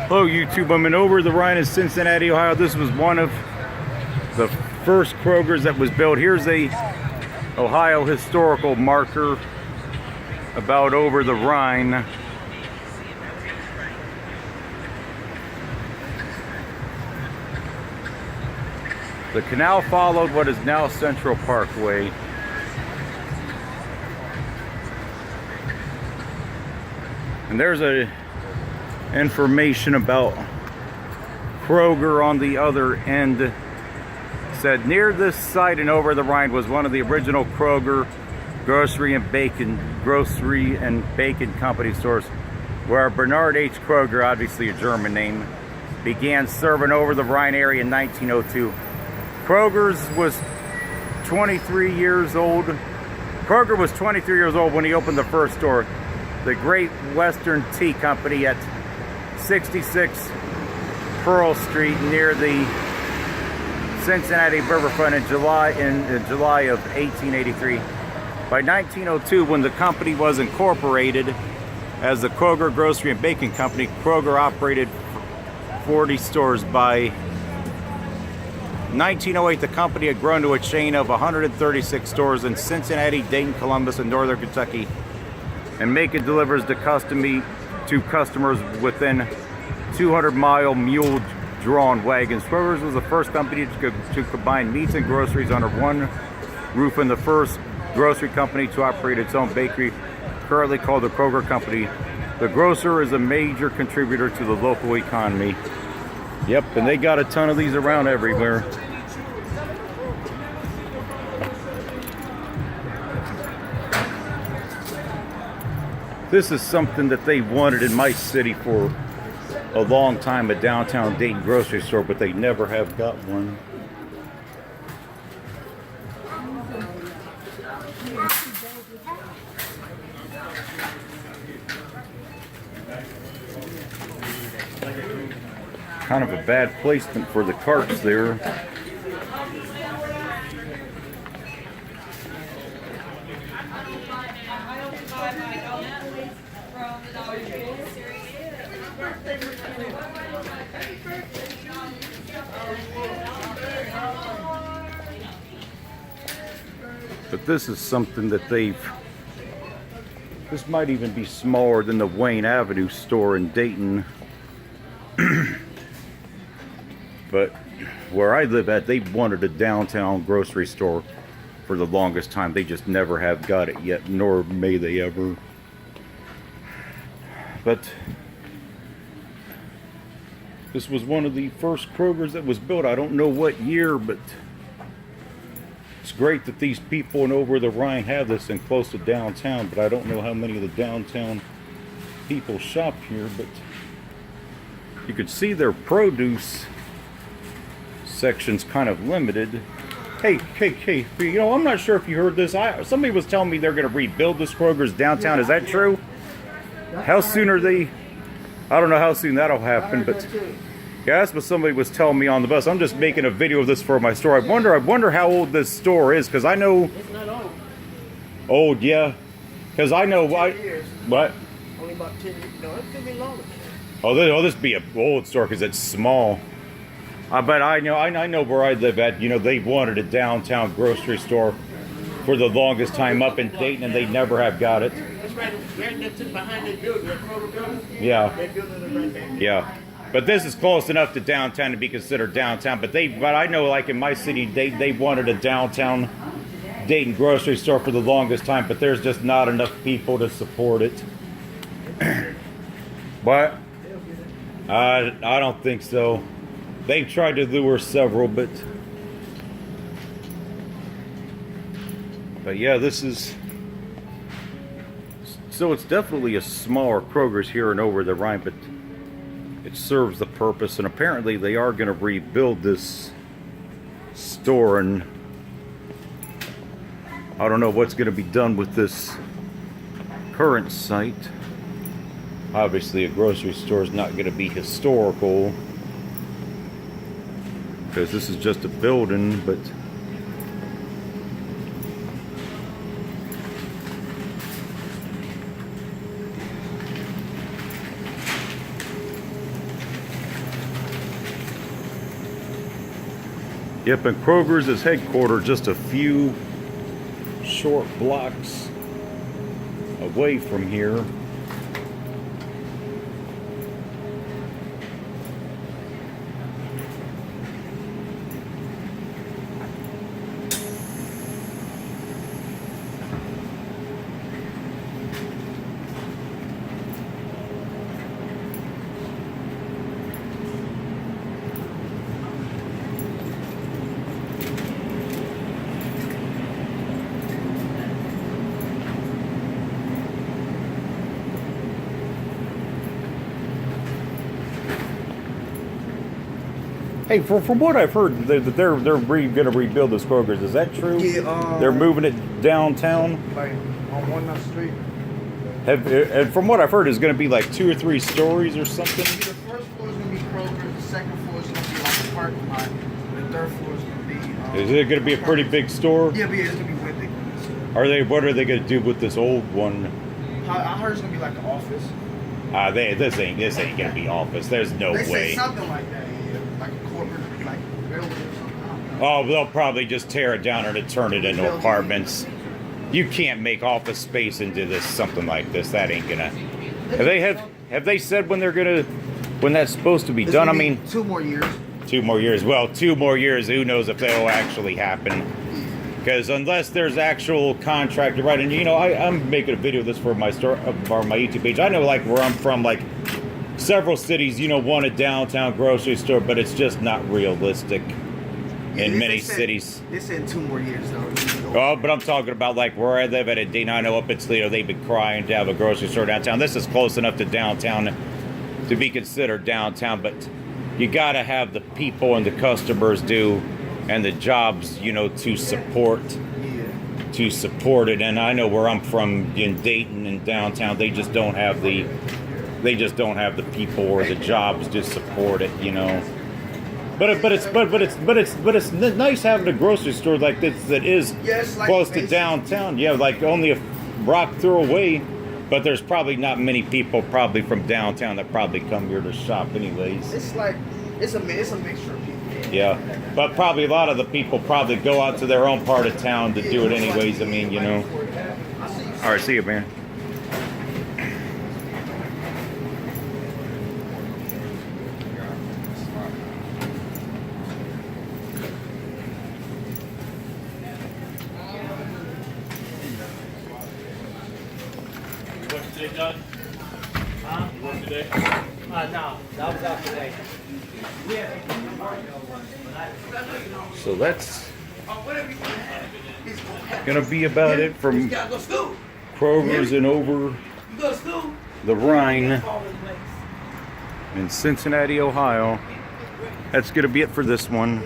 Hello YouTube, I'm in Over the Rhine in Cincinnati, Ohio. This was one of the first Krogers that was built. Here's a Ohio historical marker about Over the Rhine. The canal followed what is now Central Parkway. And there's information about Kroger on the other end. Said near this site in Over the Rhine was one of the original Kroger grocery and bacon company stores, where Bernard H. Kroger, obviously a German name, began serving Over the Rhine area in 1902. Krogers was 23 years old. Kroger was 23 years old when he opened the first store, the Great Western Tea Company, at 66 Pearl Street near the Cincinnati riverfront in July of 1883. By 1902, when the company was incorporated as the Kroger Grocery and Bacon Company, Kroger operated 40 stores. By 1908, the company had grown to a chain of 136 stores in Cincinnati, Dayton, Columbus, and northern Kentucky, and make and delivers to customers within 200-mile mule-drawn wagons. Kroger's was the first company to combine meats and groceries under one roof, and the first grocery company to operate its own bakery, currently called the Kroger Company. The grocer is a major contributor to the local economy. Yep, and they got a ton of these around everywhere. This is something that they wanted in my city for a long time, a downtown Dayton grocery store, but they never have got one. Kind of a bad placement for the carts there. But this is something that this might even be smaller than the Wayne Avenue store in Dayton. But where I live at, they wanted a downtown grocery store for the longest time. They just never have got it yet, nor may they ever. But this was one of the first Krogers that was built. I don't know what year, but it's great that these people in Over the Rhine have this and close to downtown, but I don't know how many of the downtown people shop here. But you could see their produce section's kind of limited. Hey, you know, I'm not sure if you heard this. Somebody was telling me they're going to rebuild this Kroger's downtown. Is that true? How soon are they? I don't know how soon that'll happen, but yeah, that's what somebody was telling me on the bus. I'm just making a video of this for my store. I wonder how old this store is, because I know it's not old. Old, yeah. Because I know what? Only about 10 years. No, it could be longer. Oh, this be an old store because it's small. But I know where I live at. You know, they wanted a downtown grocery store for the longest time up in Dayton, and they never have got it. It's right next to behind that building, that Kroger building. Yeah. That building is right there. Yeah. But this is close enough to downtown to be considered downtown. But I know, like in my city, they wanted a downtown Dayton grocery store for the longest time, but there's just not enough people to support it. But I don't think so. They've tried to lure several, but yeah, this is, so it's definitely a smaller Kroger's here and Over the Rhine, but it serves the purpose, and apparently they are going to rebuild this store, and I don't know what's going to be done with this current site. Obviously a grocery store is not going to be historical, because this is just a building, but Yep, and Kroger's is headquartered just a few short blocks away from here. Hey, from what I've heard, they're going to rebuild this Kroger's. Is that true? Yeah, they're moving it downtown. like on one street. And from what I've heard, it's going to be like 2 or 3 stories or something. The first floor is gonna be Kroger. The second floor is gonna be like a parking lot. The third floor is gonna be. Is it going to be a pretty big store? Yeah, but yeah, it's gonna be way big. What are they going to do with this old one? I heard it's gonna be like an office. This ain't going to be office. There's no They way. say something like that. Yeah, like a corporate, like building or something. I don't know. Oh, they'll probably just tear it down and turn it into apartments. You can't make office space into this something like this. That ain't gonna. Have they said when that's supposed to be It's done? I gonna be mean, 2 more years. 2 more years. Well, 2 more years. Who knows if that'll actually happen? Because unless there's actual contract, right? And I'm making a video of this for my store, for my YouTube page. I know, like where I'm from, like several cities, want a downtown grocery store, but it's just not realistic in many cities. They said 2 more years though. Oh, but I'm talking about like where I live at a Dana. I know up in Toledo, they've been crying to have a grocery store downtown. This is close enough to downtown to be considered downtown, but you got to have the people and the customers and the jobs, to support it. And I know where I'm from in Dayton and downtown, they just don't have the people or the jobs to support it, But it's nice having a grocery store like this that is like close to downtown. Yeah, like only a rock throw away. But there's probably not many people probably from downtown that probably come here to shop anyways. It's like it's a mixture of people. Yeah, but probably a lot of the people probably go out to their own part of town to do it anyways. I mean, All right, see you, man. Today, Doug? Huh? You work today? No, that was out today. So that's gonna be about it from Kroger's and Over the Rhine in Cincinnati, Ohio. That's gonna be it for this one.